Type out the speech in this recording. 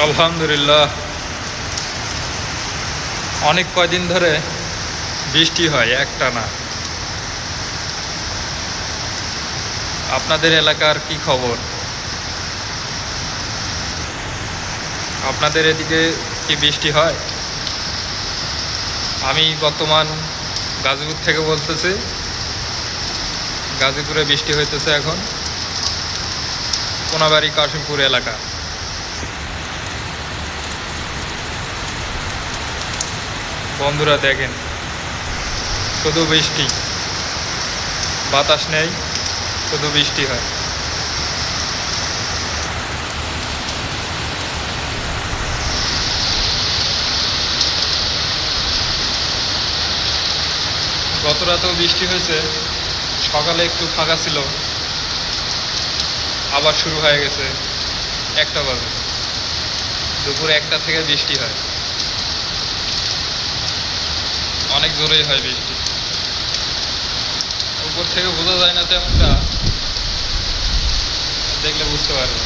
আলহামদুলিল্লাহ, অনেক কয়দিন ধরে বৃষ্টি হয় একটানা। আপনাদের এলাকার কি খবর? আপনাদের এদিকে কি বৃষ্টি হয়? আমি বর্তমান গাজীপুর থেকে বলতেছি। গাজীপুরে বৃষ্টি হইতেছে এখন, কোনাবাড়ি কাশিমপুর এলাকা। বন্ধুরা দেখেন, শুধু বৃষ্টি, বাতাস নেই, শুধু বৃষ্টি হয়। গত রাতেও বৃষ্টি হয়েছে, সকালে একটু ফাঁকা ছিল, আবার শুরু হয়ে গেছে 1টা বাজে। দুপুর 1টা থেকে বৃষ্টি হয়, অনেক জোরেই হয় বৃষ্টি। উপর থেকে বোঝা যায় না তেমনটা, দেখলে বুঝতে পারবে।